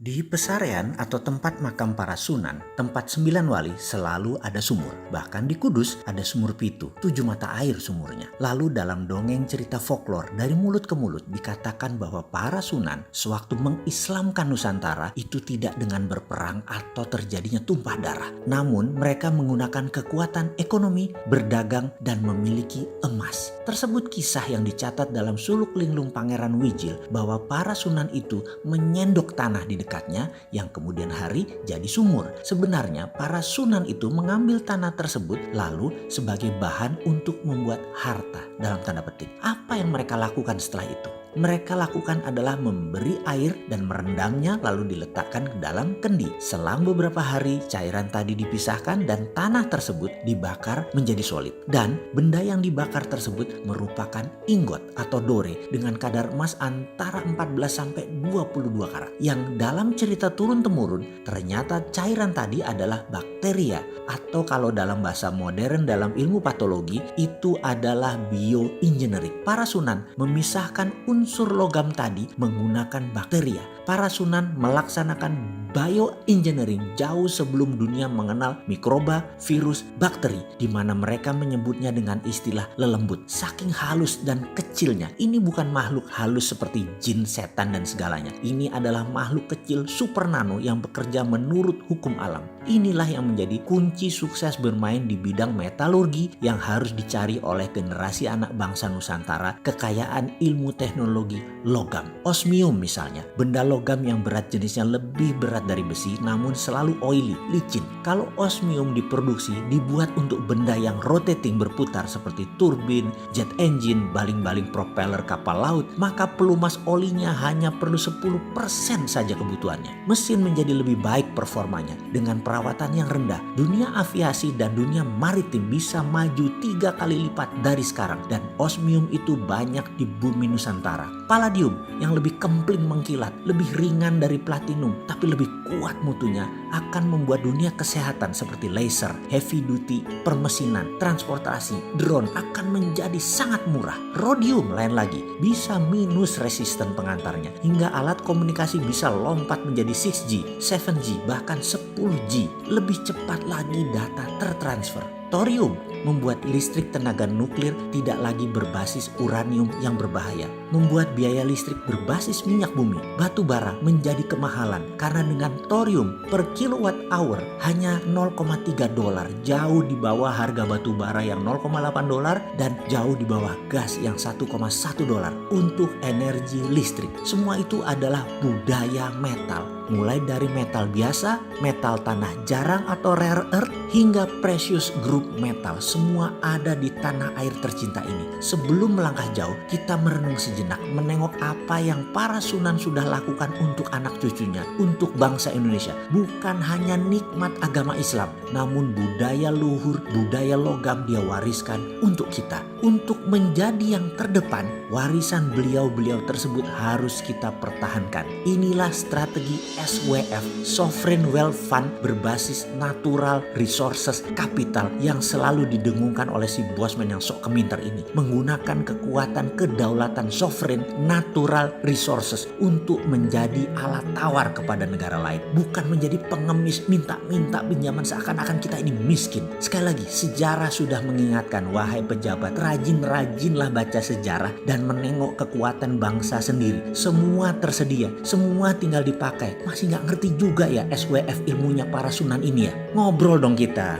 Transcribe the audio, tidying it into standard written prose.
Di Pesarean atau tempat makam para sunan, tempat 9 wali selalu ada sumur. Bahkan di Kudus ada sumur Pitu, 7 mata air sumurnya. Lalu dalam dongeng cerita folklor dari mulut ke mulut dikatakan bahwa para sunan sewaktu mengislamkan Nusantara itu tidak dengan berperang atau terjadinya tumpah darah. Namun mereka menggunakan kekuatan ekonomi, berdagang, dan memiliki emas. Tersebut kisah yang dicatat dalam suluk linglung Pangeran Wijil bahwa para sunan itu menyendok tanah di dekatnya yang kemudian hari jadi sumur. Sebenarnya para sunan itu mengambil tanah tersebut lalu sebagai bahan untuk membuat harta dalam tanda petik. Apa yang mereka lakukan setelah itu? Mereka lakukan adalah memberi air dan merendamnya lalu diletakkan ke dalam kendi. Selang beberapa hari cairan tadi dipisahkan dan tanah tersebut dibakar menjadi solid. Dan benda yang dibakar tersebut merupakan ingot atau dore dengan kadar emas antara 14 sampai 22 karat. Yang dalam cerita turun-temurun ternyata cairan tadi adalah bakteria atau kalau dalam bahasa modern dalam ilmu patologi itu adalah bioengineering. Para sunan memisahkan unsur logam tadi menggunakan bakteria. Para sunan melaksanakan bioengineering jauh sebelum dunia mengenal mikroba, virus, bakteri, di mana mereka menyebutnya dengan istilah lelembut. Saking halus dan kecilnya, ini bukan makhluk halus seperti jin, setan, dan segalanya. Ini adalah makhluk kecil super nano yang bekerja menurut hukum alam. Inilah yang menjadi kunci sukses bermain di bidang metalurgi yang harus dicari oleh generasi anak bangsa Nusantara, kekayaan ilmu teknologi logam. Osmium misalnya, benda logam yang berat jenisnya lebih berat dari besi namun selalu oily, licin. Kalau osmium diproduksi dibuat untuk benda yang rotating berputar seperti turbin, jet engine, baling-baling propeller kapal laut, maka pelumas olinya hanya perlu 10% saja kebutuhannya. Mesin menjadi lebih baik performanya dengan perawatan yang rendah. Dunia aviasi dan dunia maritim bisa maju 3 kali lipat dari sekarang dan osmium itu banyak di bumi Nusantara. Palladium yang lebih kempling mengkilat, lebih ringan dari platinum tapi lebih kuat mutunya akan membuat dunia kesehatan seperti laser, heavy duty, permesinan, transportasi, drone akan menjadi sangat murah. Rhodium lain lagi bisa minus resisten pengantarnya hingga alat komunikasi bisa lompat menjadi 6G, 7G, bahkan 10G. Lebih cepat lagi data tertransfer. Thorium membuat listrik tenaga nuklir tidak lagi berbasis uranium yang berbahaya. Membuat biaya listrik berbasis minyak bumi, batu bara menjadi kemahalan karena dengan thorium per kilowatt hour hanya $0,3, jauh di bawah harga batu bara yang $0,8 dan jauh di bawah gas yang $1,1 untuk energi listrik. Semua itu adalah budaya metal. Mulai dari metal biasa, metal tanah jarang atau rare earth, hingga precious group metal. Semua ada di tanah air tercinta ini. Sebelum melangkah jauh, kita merenung sejenak, menengok apa yang para sunan sudah lakukan untuk anak cucunya, untuk bangsa Indonesia. Bukan hanya nikmat agama Islam, namun budaya luhur, budaya logam dia wariskan untuk kita. Untuk menjadi yang terdepan, warisan beliau-beliau tersebut harus kita pertahankan. Inilah strategi SWF, Sovereign Wealth Fund, berbasis natural resources capital yang selalu didengungkan oleh si bosman yang sok keminter ini. Menggunakan kekuatan kedaulatan sovereign natural resources untuk menjadi alat tawar kepada negara lain. Bukan menjadi pengemis minta-minta pinjaman seakan-akan kita ini miskin. Sekali lagi, sejarah sudah mengingatkan, wahai pejabat, rajin-rajinlah baca sejarah dan menengok kekuatan bangsa sendiri. Semua tersedia, semua tinggal dipakai. Masih gak ngerti juga ya SWF ilmunya para sunan ini ya? Ngobrol dong kita.